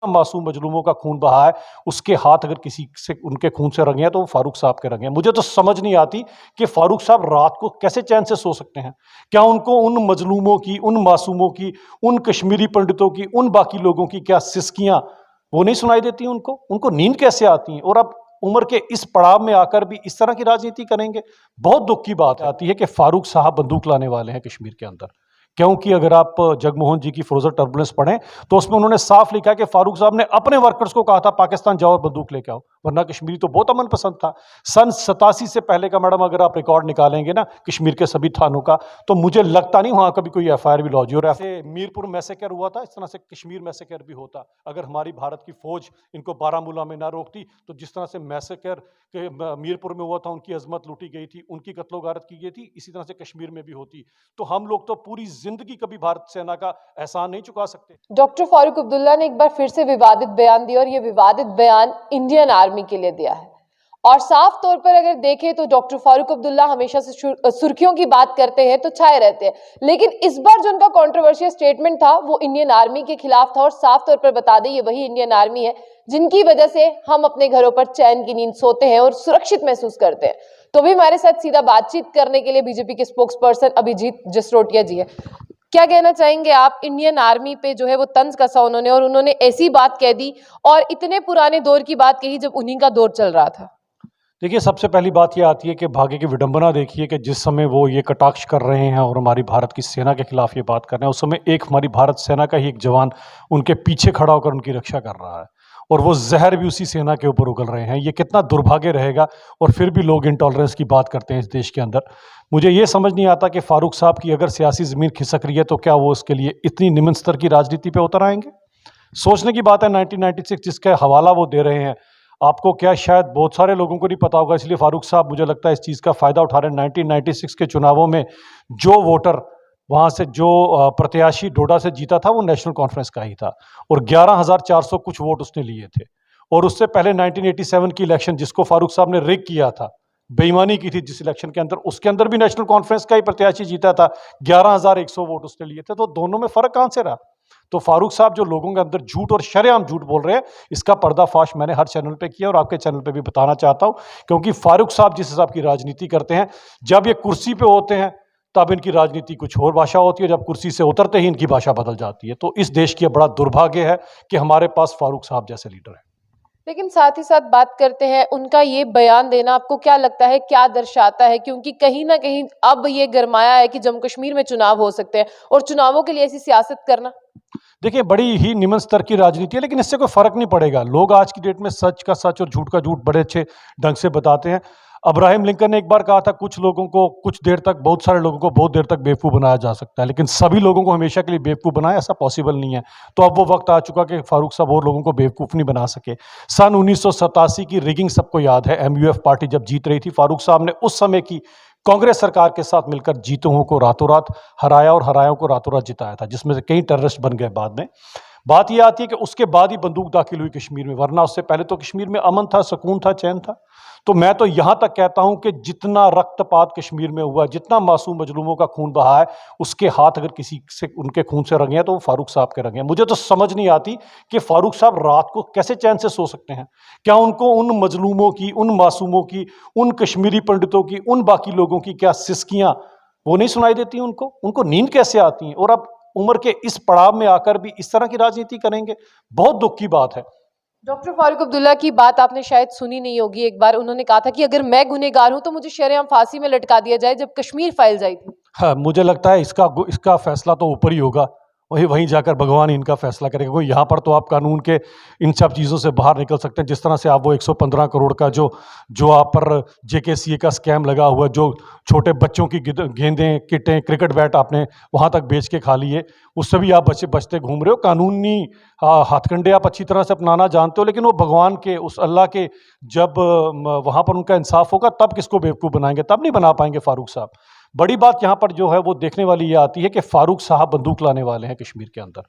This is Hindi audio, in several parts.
मासूम मजलूमों का खून बहा है, उसके हाथ अगर किसी से उनके खून से रंगे हैं तो वो फारूक साहब के रंगे हैं। मुझे तो समझ नहीं आती कि फारूक साहब रात को कैसे चैन से सो सकते हैं। क्या उनको उन मजलूमों की, उन मासूमों की, उन कश्मीरी पंडितों की, उन बाकी लोगों की क्या सिसकियां वो नहीं सुनाई देती? उनको नींद कैसे आती है? और अब उम्र के इस पड़ाव में आकर भी इस तरह की राजनीति करेंगे। बहुत दुख की बात आती है कि फारूक साहब बंदूक लाने वाले हैं कश्मीर के अंदर। क्योंकि अगर आप जगमोहन जी की फ्रोजन टर्बुलेंस पढ़ें तो उसमें उन्होंने साफ लिखा है कि फारूक साहब ने अपने वर्कर्स को कहा था पाकिस्तान जाओ और बंदूक लेके आओ, वरना कश्मीरी तो बहुत अमन पसंद था। सन 87 से पहले का मैडम अगर आप रिकॉर्ड निकालेंगे ना कश्मीर के सभी थानों का, तो मुझे लगता नहीं वहां कभी कोई एफआईआर भी लॉन्च हो। और ऐसे मीरपुर मैसेकर हुआ था, इस तरह से कश्मीर मैसेकर भी होता अगर हमारी भारत की फौज इनको बारामूला में ना रोकती। तो जिस तरह से मैसेकर के मीरपुर में हुआ था, उनकी अजमत लूटी गई थी, उनकी कत्लो-गारत की गई थी, इसी तरह से कश्मीर में भी होती। तो हम लोग तो पूरी जिंदगी कभी भारत सेना का एहसान नहीं चुका सकते। डॉक्टर फारूक अब्दुल्ला ने एक बार फिर से विवादित बयान दिया और ये विवादित बयान इंडियन आर्मी के लिए दिया है। और साफ तौर पर अगर देखें तो डॉक्टर फारूक अब्दुल्ला हमेशा से सुर्खियों की बात करते हैं तो छाए रहते हैं, लेकिन इस बार जो उनका कंट्रोवर्शियल स्टेटमेंट था वो इंडियन आर्मी के खिलाफ था। और साफ तौर पर बता दें ये वही इंडियन आर्मी है जिनकी वजह से हम अपने घरों पर चैन की नींद सोते हैं और सुरक्षित महसूस करते हैं। तो भी हमारे साथ सीधा बातचीत करने के लिए बीजेपी के स्पोक्स पर्सन अभिजीत जसरोटिया जी है। क्या कहना चाहेंगे आप? इंडियन आर्मी पे जो है वो तंज कसा उन्होंने, और उन्होंने ऐसी बात कह दी और इतने पुराने दौर की बात कही जब उन्हीं का दौर चल रहा था। देखिए, सबसे पहली बात ये आती है कि भाग्य की विडंबना देखिए कि जिस समय वो ये कटाक्ष कर रहे हैं और हमारी भारत की सेना के खिलाफ ये बात कर रहे हैं, उस समय एक हमारी भारत सेना का ही एक जवान उनके पीछे खड़ा होकर उनकी रक्षा कर रहा है और वो जहर भी उसी सेना के ऊपर उगल रहे हैं। ये कितना दुर्भाग्य रहेगा। और फिर भी लोग इंटॉलरेंस की बात करते हैं इस देश के अंदर। मुझे ये समझ नहीं आता कि फारूक साहब की अगर सियासी ज़मीन खिसक रही है तो क्या वो उसके लिए इतनी निम्न स्तर की राजनीति पे उतर आएंगे? सोचने की बात है। 1996 जिसका हवाला वो दे रहे हैं, आपको क्या शायद बहुत सारे लोगों को नहीं पता होगा, इसलिए फारूक साहब मुझे लगता है इस चीज़ का फ़ायदा उठा रहे हैं। 1996 के चुनावों में जो वोटर वहाँ से जो प्रत्याशी डोडा से जीता था वो नेशनल कॉन्फ्रेंस का ही था और 11,400 कुछ वोट उसने लिए थे। और उससे पहले 1987 की इलेक्शन जिसको फारूक साहब ने रिग किया था, बेईमानी की थी जिस इलेक्शन के अंदर, उसके अंदर भी नेशनल कॉन्फ्रेंस का ही प्रत्याशी जीता था, 11,100 वोट उसने लिए थे। तो दोनों में फ़र्क कहाँ से रहा? तो फारूक साहब जो लोगों के अंदर झूठ और शरेआम झूठ बोल रहे हैं, इसका पर्दाफाश मैंने हर चैनल पे किया और आपके चैनल पे भी बताना चाहता हूं, क्योंकि फारूक साहब जिस हिसाब की राजनीति करते हैं, जब ये कुर्सी पे होते हैं तब इनकी राजनीति कुछ और भाषा होती है, जब कुर्सी से उतरते ही इनकी भाषा बदल जाती है। तो इस देश की बड़ा दुर्भाग्य है कि हमारे पास फारूक साहब जैसे लीडर है। लेकिन साथ ही साथ बात करते हैं उनका ये बयान देना आपको क्या लगता है क्या दर्शाता है? क्योंकि कहीं ना कहीं अब ये गरमाया है कि जम्मू कश्मीर में चुनाव हो सकते हैं और चुनावों के लिए ऐसी सियासत करना, देखिए, बड़ी ही निम्न स्तर की राजनीति है, लेकिन इससे कोई फर्क नहीं पड़ेगा। लोग आज की डेट में सच का सच और झूठ का झूठ बड़े अच्छे ढंग से बताते हैं। अब्राहम लिंकन ने एक बार कहा था, कुछ लोगों को कुछ देर तक, बहुत सारे लोगों को बहुत देर तक बेवकूफ़ बनाया जा सकता है, लेकिन सभी लोगों को हमेशा के लिए बेवकूफ़ बनाया ऐसा पॉसिबल नहीं है। तो अब वो वक्त आ चुका कि फारूक साहब और लोगों को बेवकूफ़ नहीं बना सके। सन 1987 की रिगिंग सबको याद है। एमयूएफ पार्टी जब जीत रही थी, फारूक साहब ने उस समय की कांग्रेस सरकार के साथ मिलकर जीतों को रातों रात हराया और हरायों को रातों रात जिताया था, जिसमें से कई टेररिस्ट बन गए बाद में। बात यह आती है कि उसके बाद ही बंदूक दाखिल हुई कश्मीर में, वरना उससे पहले तो कश्मीर में अमन था, सुकून था, चैन था। तो मैं तो यहां तक कहता हूं कि जितना रक्तपात कश्मीर में हुआ, जितना मासूम मजलूमों का खून बहा है, उसके हाथ अगर किसी से उनके खून से रंगे हैं तो वो फारूक साहब के रंगे हैं। मुझे तो समझ नहीं आती कि फारूक साहब रात को कैसे चैन से सो सकते हैं। क्या उनको उन मजलूमों की, उन मासूमों की, उन कश्मीरी पंडितों की, उन बाकी लोगों की क्या सिसकियां वो नहीं सुनाई देती? उनको नींद कैसे आती है? और अब उम्र के इस पड़ाव में आकर भी इस तरह की राजनीति करेंगे। बहुत दुख की बात है। डॉक्टर फारूक अब्दुल्ला की बात आपने शायद सुनी नहीं होगी। एक बार उन्होंने कहा था कि अगर मैं गुनहगार हूं तो मुझे शरेआम फांसी में लटका दिया जाए, जब कश्मीर फाइल्स आई थी। हाँ, मुझे लगता है इसका फैसला तो ऊपर ही होगा, वहीं जाकर भगवान ही इनका फैसला करेगा। कोई यहाँ पर तो आप कानून के इन सब चीज़ों से बाहर निकल सकते हैं। जिस तरह से आप वो 115 करोड़ का जो आप पर जेकेसीए का स्कैम लगा हुआ, जो छोटे बच्चों की गेंदें, किटें, क्रिकेट बैट आपने वहाँ तक बेच के खा लिए, उससे भी आप बचते घूम रहे हो। कानूनी हथकंडे आप अच्छी तरह से अपनाना जानते हो, लेकिन वो भगवान के, उस अल्लाह के, जब वहाँ पर उनका इंसाफ होगा तब किसको बेवकूफ़ बनाएंगे? तब नहीं बना पाएंगे फारूक साहब। बड़ी बात यहाँ पर जो है वो देखने वाली ये आती है कि फारूक साहब बंदूक लाने वाले हैं कश्मीर के अंदर।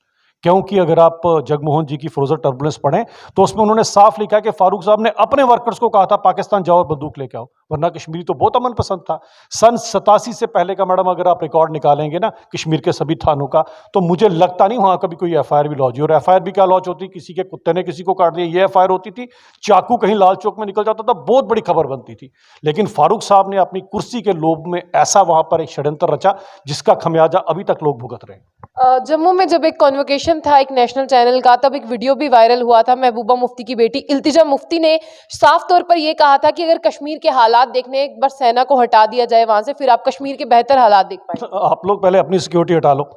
क्योंकि अगर आप जगमोहन जी की फ्रोजन टर्बुलेंस पढ़ें तो उसमें उन्होंने साफ लिखा है कि फारूक साहब ने अपने वर्कर्स को कहा था पाकिस्तान जाओ और बंदूक लेके आओ, वरना कश्मीरी तो बहुत अमन पसंद था। सन 87 से पहले का मैडम अगर आप रिकॉर्ड निकालेंगे ना कश्मीर के सभी थानों का, तो मुझे लगता नहीं वहाँ कभी कोई एफआईआर भी लॉन्च हुई। और एफआईआर भी क्या लॉन्च होती, किसी के कुत्ते ने किसी को काट दिया, ये एफआईआर होती थी। चाकू कहीं लाल चौक में निकल जाता था, बहुत बड़ी खबर बनती थी। लेकिन फारूक साहब ने अपनी कुर्सी के लोभ में ऐसा वहां पर एक षड्यंत्र रचा जिसका खमियाजा अभी तक लोग भुगत रहे हैं। जम्मू में जब एक कॉन्वोकेशन था एक नेशनल चैनल का, तब एक वीडियो भी वायरल हुआ था। महबूबा मुफ्ती की बेटी इल्तिजा मुफ्ती ने साफ तौर पर यह कहा था कि अगर कश्मीर के हालात देखने, एक बार सेना को हटा दिया जाए वहां से, फिर आप कश्मीर के बेहतर हालात देख पाएंगे। आप लोग पहले अपनी सिक्योरिटी हटा लो।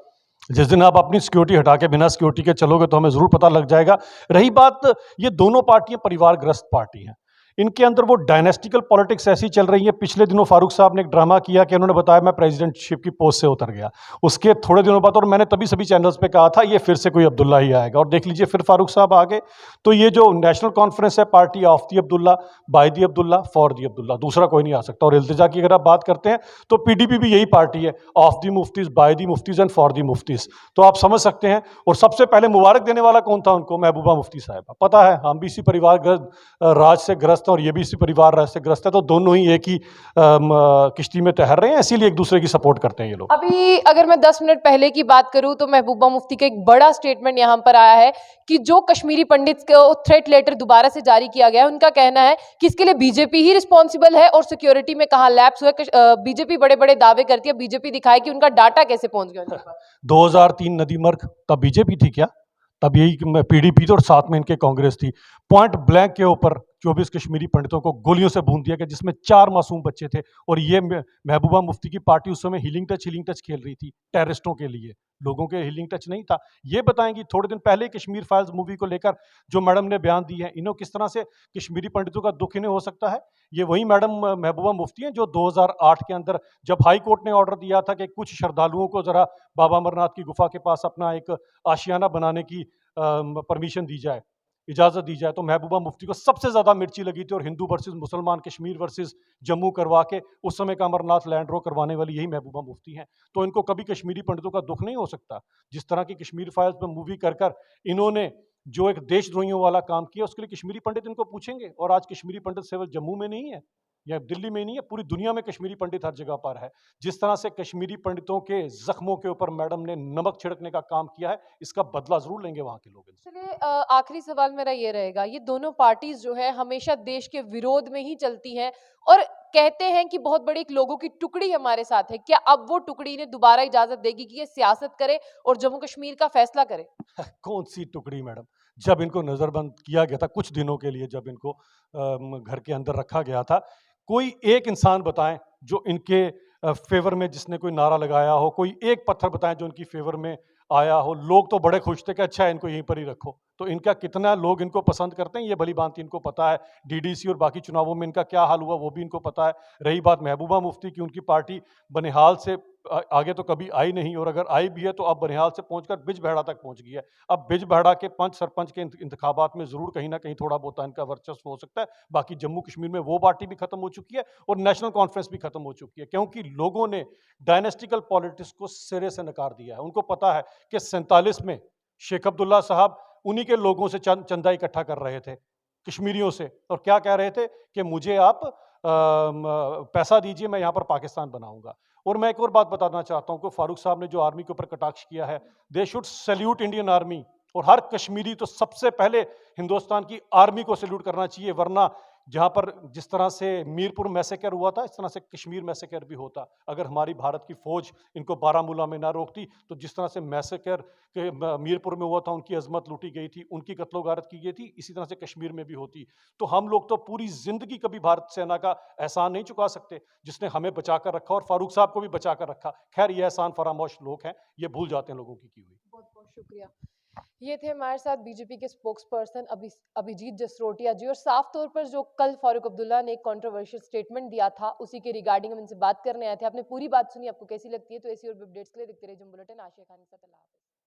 जिस दिन आप अपनी सिक्योरिटी हटा के बिना सिक्योरिटी के चलोगे तो हमें जरूर पता लग जाएगा। रही बात, ये दोनों पार्टियां परिवारग्रस्त पार्टी हैं, इनके अंदर वो डायनेस्टिकल पॉलिटिक्स ऐसी चल रही है। पिछले दिनों फारूक साहब ने एक ड्रामा किया कि उन्होंने बताया मैं प्रेसिडेंटशिप की पोस्ट से उतर गया। उसके थोड़े दिनों बाद, और मैंने तभी सभी चैनल्स पे कहा था ये फिर से कोई अब्दुल्ला ही आएगा, और देख लीजिए फिर फारूक साहब आ गए। तो ये जो नेशनल कॉन्फ्रेंस है, party of the Abdullah, by the Abdullah, for the Abdullah, दूसरा कोई नहीं आ सकता। और इल्तिजा की अगर आप बात करते हैं तो पीडीपी भी यही पार्टी है, of the muftis, by the muftis and for the muftis. तो आप समझ सकते हैं। और सबसे पहले मुबारक देने वाला कौन था उनको? महबूबा मुफ्ती साहिबा। पता है हम भी इसी परिवार राज से ग्रस्त हैं और ये भी इसी परिवार राज से ग्रस्त है, तो दोनों ही एक ही किश्ती में तैर रहे हैं, इसीलिए एक दूसरे की सपोर्ट करते हैं ये लोग। अभी अगर मैं 10 मिनट पहले की बात करूं तो महबूबा मुफ्ती का एक बड़ा स्टेटमेंट यहां पर आया है कि जो कश्मीरी पंडित को थ्रेट लेटर दोबारा से जारी किया गया है, उनका कहना है कि इसके लिए बीजेपी ही रिस्पॉन्सिबल है और सिक्योरिटी में कहां लैप्स हुए। बीजेपी बड़े बड़े दावे करती है, बीजेपी दिखाए कि उनका डाटा कैसे पहुंच गया उनके पास। 2003 नदी मर्ग, तब बीजेपी थी क्या? तब यही पीडीपी थी और साथ में इनके कांग्रेस थी। पॉइंट ब्लैंक के ऊपर 24 कश्मीरी पंडितों को गोलियों से भून दिया गया, जिसमें 4 मासूम बच्चे थे। और ये महबूबा मुफ्ती की पार्टी उस समय हीलिंग टच खेल रही थी टेररिस्टों के लिए, लोगों के हीलिंग टच नहीं था। ये बताएंगी थोड़े दिन पहले कश्मीर फाइल्स मूवी को लेकर जो मैडम ने बयान दी है, इन्हों किस तरह से कश्मीरी पंडितों का दुख इन्हें हो सकता है। ये वही मैडम महबूबा मुफ्ती हैं जो 2008 के अंदर, जब हाई कोर्ट ने ऑर्डर दिया था कि कुछ श्रद्धालुओं को जरा बाबा अमरनाथ की गुफा के पास अपना एक आशियाना बनाने की परमिशन दी जाए, इजाज़त दी जाए, तो महबूबा मुफ्ती को सबसे ज़्यादा मिर्ची लगी थी। और हिंदू वर्सेस मुसलमान, कश्मीर वर्सेस जम्मू करवा के उस समय का अमरनाथ लैंड रो करवाने वाली यही महबूबा मुफ्ती हैं। तो इनको कभी कश्मीरी पंडितों का दुख नहीं हो सकता। जिस तरह की कश्मीर फाइल्स में मूवी कर कर इन्होंने जो एक देशद्रोहियों वाला काम किया, उसके लिए कश्मीरी पंडित इनको पूछेंगे। और आज कश्मीरी पंडित केवल जम्मू में नहीं है या दिल्ली में नहीं है, पूरी दुनिया में कश्मीरी पंडित हर जगह पर है। जिस तरह से कश्मीरी पंडितों के जख्मों के ऊपर मैडम ने नमक छिड़कने का काम किया है, इसका बदला जरूर लेंगे वहां के लोग इनसे। चलिए, आखिरी सवाल मेरा ये रहेगा, ये दोनों पार्टीज जो है हमेशा देश के विरोध में ही चलती हैं और कहते हैं कि बहुत बड़ी एक लोगों की टुकड़ी हमारे साथ है। क्या अब वो टुकड़ी ने दोबारा इजाजत देगी कि ये सियासत करे और जम्मू कश्मीर का फैसला करे? कौन सी टुकड़ी मैडम? जब इनको नजरबंद किया गया था कुछ दिनों के लिए, जब इनको घर के अंदर रखा गया था, कोई एक इंसान बताएं जो इनके फेवर में, जिसने कोई नारा लगाया हो, कोई एक पत्थर बताएं जो इनकी फेवर में आया हो। लोग तो बड़े खुश थे कि अच्छा इनको यहीं पर ही रखो। तो इनका कितना लोग इनको पसंद करते हैं ये भली भांति इनको पता है। डीडीसी और बाकी चुनावों में इनका क्या हाल हुआ वो भी इनको पता है। रही बात महबूबा मुफ्ती की, उनकी पार्टी बनिहाल से आगे तो कभी आई नहीं, और अगर आई भी है तो अब बनिहाल से पहुंचकर बिजबेहड़ा तक पहुंच गई है। अब बिजबेहड़ा के पंच सरपंच के इंतखाबात में जरूर कहीं ना कहीं थोड़ा बहुत इनका वर्चस्व हो सकता है। बाकी जम्मू कश्मीर में वो पार्टी भी खत्म हो चुकी है और नेशनल कॉन्फ्रेंस भी खत्म हो चुकी है, क्योंकि लोगों ने डायनेस्टिकल पॉलिटिक्स को सिरे से नकार दिया है। उनको पता है कि 47 में शेख अब्दुल्ला साहब उन्हीं के लोगों से चंदा इकट्ठा कर रहे थे, कश्मीरियों से, और क्या कह रहे थे कि मुझे आप पैसा दीजिए, मैं यहाँ पर पाकिस्तान बनाऊंगा। और मैं एक और बात बताना चाहता हूँ कि फारूक साहब ने जो आर्मी के ऊपर कटाक्ष किया है, they should salute Indian army. और हर कश्मीरी तो सबसे पहले हिंदुस्तान की आर्मी को सैल्यूट करना चाहिए, वरना जहाँ पर जिस तरह से मीरपुर मैसेकर हुआ था, इस तरह से कश्मीर मैसेकर भी होता। अगर हमारी भारत की फौज इनको बारामूला में ना रोकती, तो जिस तरह से मैसेकर के मीरपुर में हुआ था, उनकी अजमत लूटी गई थी, उनकी कत्लो गारत की गई थी, इसी तरह से कश्मीर में भी होती। तो हम लोग तो पूरी जिंदगी कभी भारत सेना का एहसान नहीं चुका सकते, जिसने हमें बचा कर रखा और फारूक साहब को भी बचा कर रखा। खैर, ये एहसान फरामोश लोग हैं, ये भूल जाते हैं लोगों की हुई। बहुत बहुत शुक्रिया। ये थे हमारे साथ बीजेपी के स्पोक्स पर्सन अभिजीत जसरोटिया जी। और साफ तौर पर जो कल फारूक अब्दुल्ला ने एक कंट्रोवर्शियल स्टेटमेंट दिया था, उसी के रिगार्डिंग हम इनसे बात करने आए थे। आपने पूरी बात सुनी, आपको कैसी लगती है? तो ऐसी और अपडेट्स के लिए देखते रहिए जुम बुलेटिन। आशिया खान के साथ।